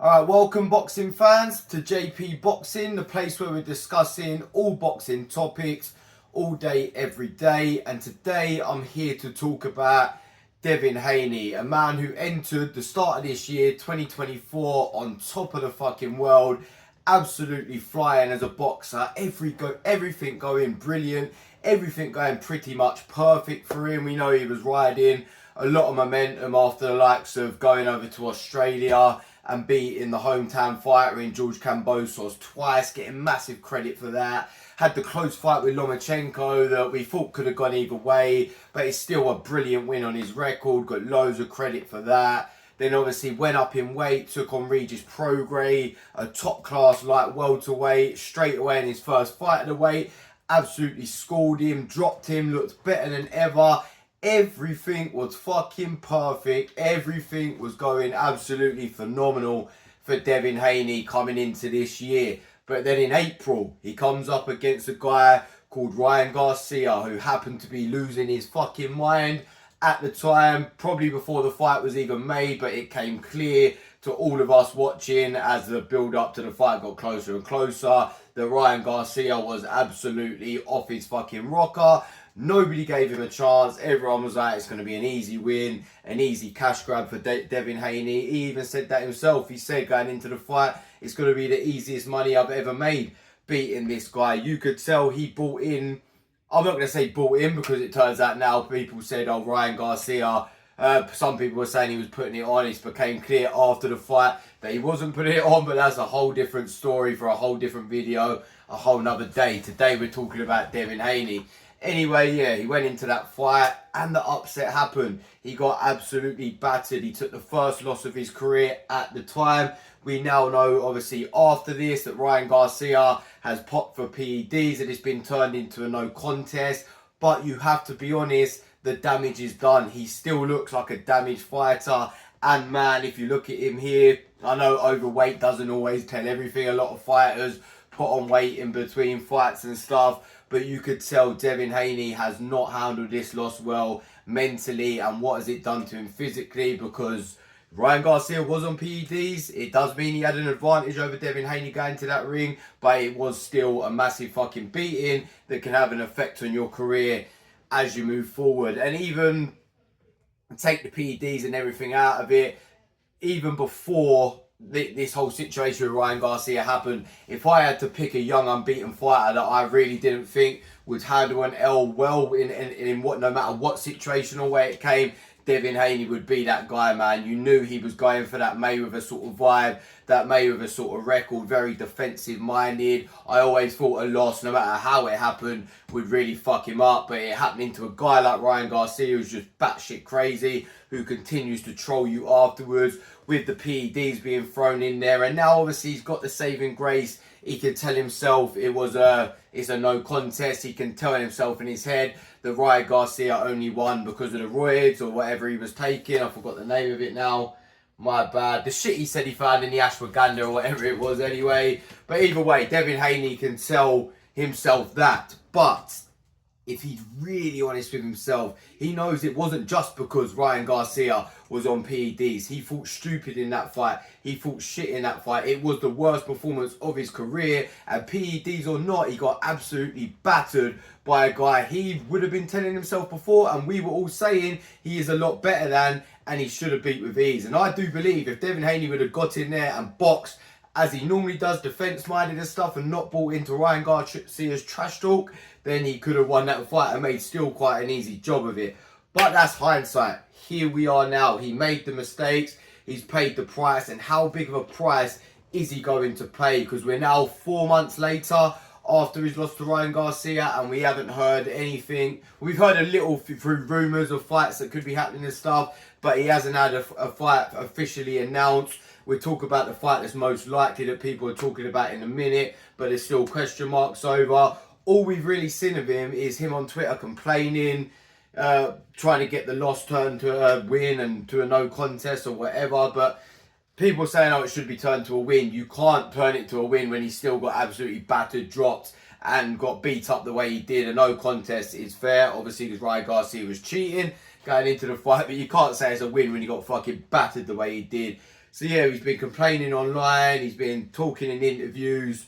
Alright, welcome boxing fans to JP Boxing, the place where we're discussing all boxing topics all day, every day. And today I'm here to talk about Devin Haney, a man who entered the start of this year, 2024, on top of the fucking world, absolutely flying as a boxer. Everything going brilliant, everything going pretty much perfect for him. We know he was riding a lot of momentum after the likes of going over to Australia and beating the hometown fighter in George Kambosos twice, getting massive credit for that. Had the close fight with Lomachenko that we thought could have gone either way, but it's still a brilliant win on his record, got loads of credit for that. Then obviously went up in weight, took on Regis Prograis, a top class light welterweight, straight away in his first fight of the weight. Absolutely schooled him, dropped him, looked better than ever. Everything was fucking perfect. Everything was going absolutely phenomenal for Devin Haney coming into this year. But then in April, he comes up against a guy called Ryan Garcia, who happened to be losing his fucking mind at the time, probably before the fight was even made, but it came clear to all of us watching as the build up to the fight got closer and closer that Ryan Garcia was absolutely off his fucking rocker. Nobody gave him a chance. Everyone was like, it's going to be an easy win, an easy cash grab for Devin Haney. He even said that himself. He said going into the fight, it's going to be the easiest money I've ever made beating this guy. You could tell he bought in. I'm not going to say bought in because it turns out now people said, oh, Ryan Garcia. Some people were saying he was putting it on. It became clear after the fight that he wasn't putting it on, but that's a whole different story for a whole different video, a whole nother day. Today we're talking about Devin Haney. Anyway, yeah, he went into that fight and the upset happened. He got absolutely battered. He took the first loss of his career at the time. We now know, obviously, after this, that Ryan Garcia has popped for PEDs and it's been turned into a no contest. But you have to be honest, the damage is done. He still looks like a damaged fighter. And man, if you look at him here, I know overweight doesn't always tell everything. A lot of fighters put on weight in between fights and stuff. But you could tell Devin Haney has not handled this loss well mentally. And what has it done to him physically? Because Ryan Garcia was on PEDs. It does mean he had an advantage over Devin Haney going to that ring. But it was still a massive fucking beating that can have an effect on your career as you move forward. And even take the PEDs and everything out of it, even before this whole situation with Ryan Garcia happened, if I had to pick a young unbeaten fighter that I really didn't think would handle an L well in what, no matter what situation or where it came, Devin Haney would be that guy, man. You knew he was going for that Mayweather sort of vibe, that Mayweather sort of record, very defensive-minded. I always thought a loss, no matter how it happened, would really fuck him up. But it happening to a guy like Ryan Garcia, who's just batshit crazy, who continues to troll you afterwards, with the PEDs being thrown in there. And now, obviously, he's got the saving grace. He can tell himself it's a no contest. He can tell himself in his head that Ryan Garcia only won because of the roids or whatever he was taking. I forgot the name of it now. My bad. The shit he said he found in the ashwagandha or whatever it was anyway. But either way, Devin Haney can tell himself that. But if he's really honest with himself, he knows it wasn't just because Ryan Garcia was on PEDs. He fought stupid in that fight. He fought shit in that fight. It was the worst performance of his career. And PEDs or not, he got absolutely battered by a guy he would have been telling himself before, and we were all saying he is a lot better than, and he should have beat with ease. And I do believe if Devin Haney would have got in there and boxed as he normally does, defense-minded and stuff, and not bought into Ryan Garcia's trash talk, then he could have won that fight and made still quite an easy job of it. But that's hindsight. Here we are now. He made the mistakes. He's paid the price. And how big of a price is he going to pay? Because we're now 4 months later after he's lost to Ryan Garcia, and we haven't heard anything. We've heard a little through rumours of fights that could be happening and stuff, but he hasn't had a fight officially announced. We'll talk about the fight that's most likely that people are talking about in a minute, but there's still question marks over. All we've really seen of him is him on Twitter complaining, trying to get the loss turned to a win and to a no contest or whatever. But people saying, oh, it should be turned to a win. You can't turn it to a win when he still got absolutely battered, dropped, and got beat up the way he did. A no contest is fair, obviously, because Ryan Garcia was cheating going into the fight. But you can't say it's a win when he got fucking battered the way he did. So yeah, he's been complaining online, he's been talking in interviews,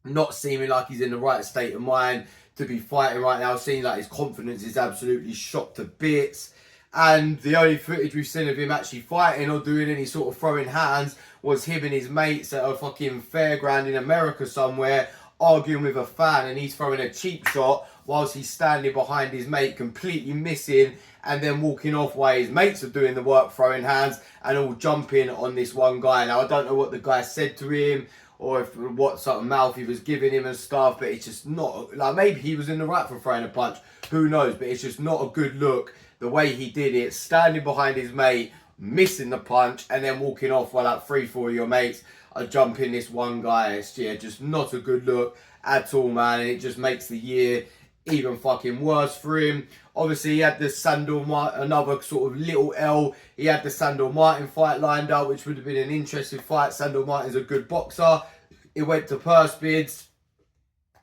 not seeming like he's in the right state of mind to be fighting right now, seeing like his confidence is absolutely shot to bits. And the only footage we've seen of him actually fighting or doing any sort of throwing hands was him and his mates at a fucking fairground in America somewhere, arguing with a fan, and he's throwing a cheap shot whilst he's standing behind his mate, completely missing, and then walking off while his mates are doing the work throwing hands and all jumping on this one guy. Now, I don't know what the guy said to him or if what sort of mouth he was giving him and stuff, but it's just not, like, maybe he was in the right for throwing a punch, who knows, but it's just not a good look the way he did it, standing behind his mate, missing the punch, and then walking off while like 3-4 of your mates are jumping this one guy. It's just not a good look at all, man, and it just makes the year even fucking worse for him. Obviously, he had the Sandor Martin, another sort of little L. He had the Sandor Martin fight lined up, which would have been an interesting fight. Sandor Martin's a good boxer. It went to purse bids,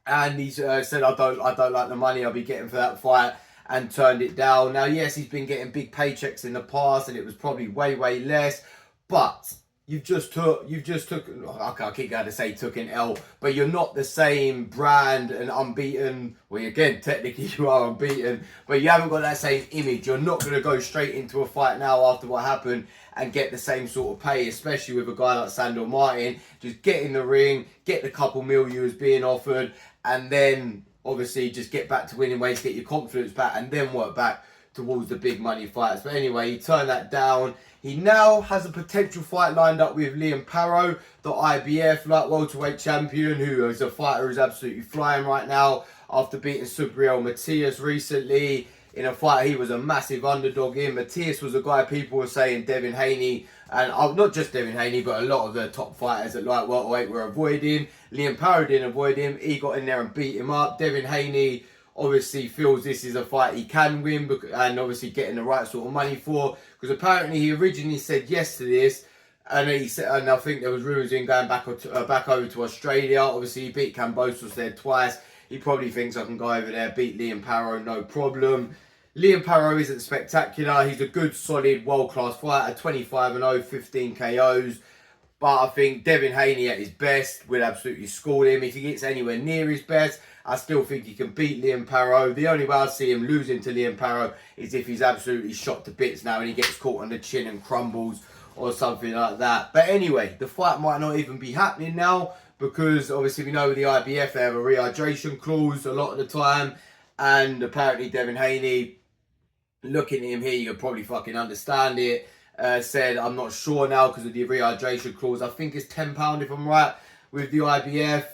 and he said, I don't like the money I'll be getting for that fight, and turned it down. Now, yes, he's been getting big paychecks in the past, and it was probably way less, but you've just took, I keep going to say took an L, but you're not the same brand and unbeaten. Well, again, technically you are unbeaten, but you haven't got that same image. You're not going to go straight into a fight now after what happened and get the same sort of pay, especially with a guy like Sandor Martin. Just get in the ring, get the couple mil you was being offered, and then obviously just get back to winning ways, get your confidence back, and then work back towards the big money fights. But anyway, he turned that down. He now has a potential fight lined up with Liam Parrow, the IBF light welterweight champion, who is a fighter who's absolutely flying right now after beating Subriel Matias recently in a fight he was a massive underdog in. Matias was a guy people were saying Devin Haney, and not just Devin Haney, but a lot of the top fighters at light welterweight were avoiding. Liam Parrow didn't avoid him. He got in there and beat him up. Devin Haney obviously feels this is a fight he can win, and obviously getting the right sort of money for, because apparently he originally said yes to this, and he said, and I think there was rumours of him going back over to Australia. Obviously he beat Kambosos there twice. He probably thinks I can go over there, beat Liam Parrow, no problem. Liam Parrow isn't spectacular. He's a good, solid, world-class fighter, 25-0, 15 KOs. But I think Devin Haney at his best will absolutely school him. If he gets anywhere near his best, I still think he can beat Liam Parrow. The only way I see him losing to Liam Parrow is if he's absolutely shot to bits now and he gets caught on the chin and crumbles or something like that. But anyway, the fight might not even be happening now, because obviously we know with the IBF they have a rehydration clause a lot of the time, and apparently Devin Haney, looking at him here, you can probably fucking understand it, said, I'm not sure now because of the rehydration clause. I think it's £10 if I'm right with the IBF.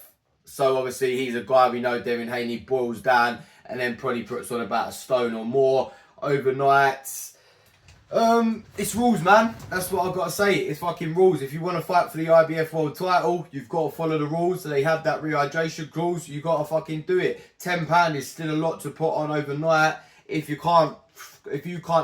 So obviously he's a guy we know Devin Haney boils down and then probably puts on about a stone or more overnight. It's rules, man. That's what I've got to say. It's fucking rules. If you want to fight for the IBF world title, you've got to follow the rules. So they have that rehydration clause. You got to fucking do it. £10 is still a lot to put on overnight. If you can't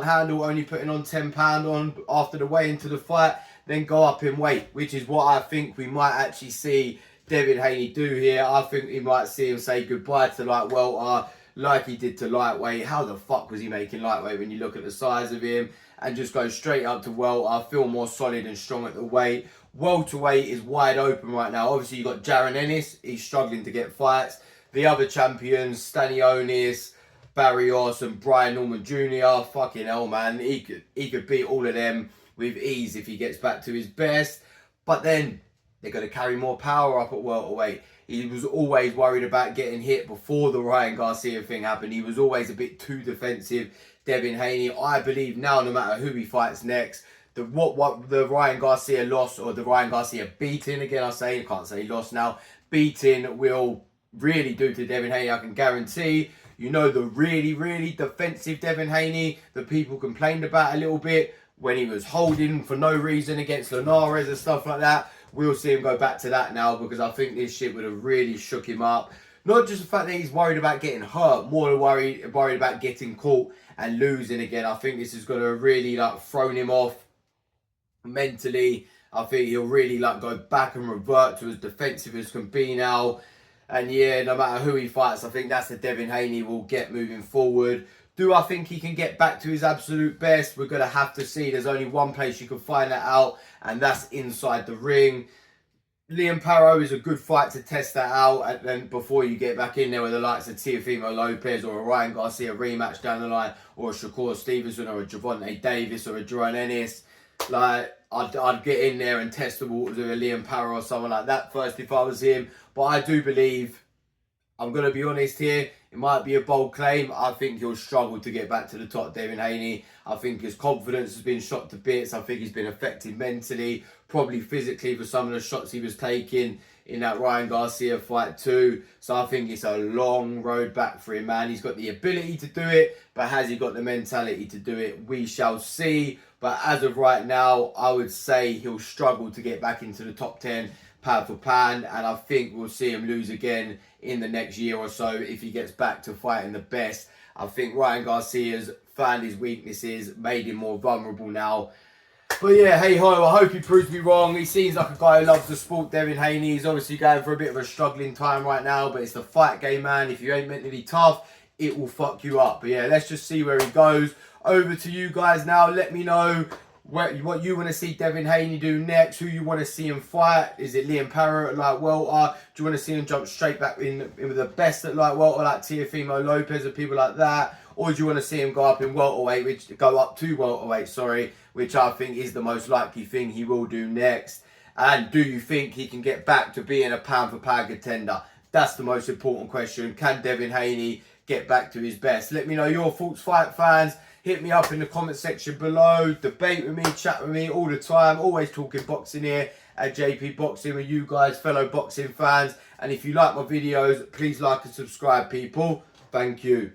handle only putting on £10 on after the weigh into the fight, then go up in weight, which is what I think we might actually see Devin Haney do here. I think we might see him say goodbye to light welter like he did to lightweight. How the fuck was he making lightweight when you look at the size of him? And just go straight up to welter, feel more solid and strong at the weight. Welterweight is wide open right now. Obviously, you've got Jaron Ennis. He's struggling to get fights. The other champions, Stanionis, Barrios and Brian Norman Jr. Fucking hell, man. He could beat all of them with ease if he gets back to his best. But then they're going to carry more power up at welterweight. He was always worried about getting hit before the Ryan Garcia thing happened. He was always a bit too defensive, Devin Haney. I believe now, no matter who he fights next, what the Ryan Garcia loss or the Ryan Garcia beating, again I can't say loss now, beating will really do to Devin Haney, I can guarantee. You know, the really defensive Devin Haney that people complained about a little bit when he was holding for no reason against Linares and stuff like that. We'll see him go back to that now, because I think this shit would have really shook him up. Not just the fact that he's worried about getting hurt, more worried about getting caught and losing again. I think this is going to really thrown him off mentally. I think he'll really go back and revert to as defensive as can be now. And yeah, no matter who he fights, I think that's the Devin Haney we'll get moving forward. Do I think he can get back to his absolute best? We're going to have to see. There's only one place you can find that out, and that's inside the ring. Liam Parrow is a good fight to test that out, and then before you get back in there with the likes of Teofimo Lopez or a Ryan Garcia rematch down the line, or a Shakur Stevenson or a Javante Davis or a Jerome Ennis. Like, I'd get in there and test the waters with a Liam Parrow or someone like that first if I was him. But I do believe, I'm going to be honest here, it might be a bold claim. I think he'll struggle to get back to the top, Devin Haney. I think his confidence has been shot to bits. I think he's been affected mentally, probably physically for some of the shots he was taking in that Ryan Garcia fight too. So I think it's a long road back for him, man. He's got the ability to do it, but has he got the mentality to do it? We shall see. But as of right now, I would say he'll struggle to get back into the top 10 pound for pound, and I think we'll see him lose again in the next year or so if he gets back to fighting the best. I think Ryan Garcia's found his weaknesses, made him more vulnerable now. But yeah, hey ho, I hope he proves me wrong. He seems like a guy who loves the sport, Devin Haney. He's obviously going for a bit of a struggling time right now, but it's the fight game, man. If you ain't mentally tough, it will fuck you up. But yeah, let's just see where he goes. Over to you guys now. Let me know what you want to see Devin Haney do next, who you want to see him fight. Is it Liam Parrow at light welter? Do you want to see him jump straight back in with the best at light welter, like Teofimo Lopez and people like that? Or do you want to see him go up in welterweight, which I think is the most likely thing he will do next? And do you think he can get back to being a pound for pound contender? That's the most important question. Can Devin Haney get back to his best? Let me know your thoughts, fight fans. Hit me up in the comment section below. Debate with me, chat with me all the time. Always talking boxing here at JP Boxing with you guys, fellow boxing fans. And if you like my videos, please like and subscribe, people. Thank you.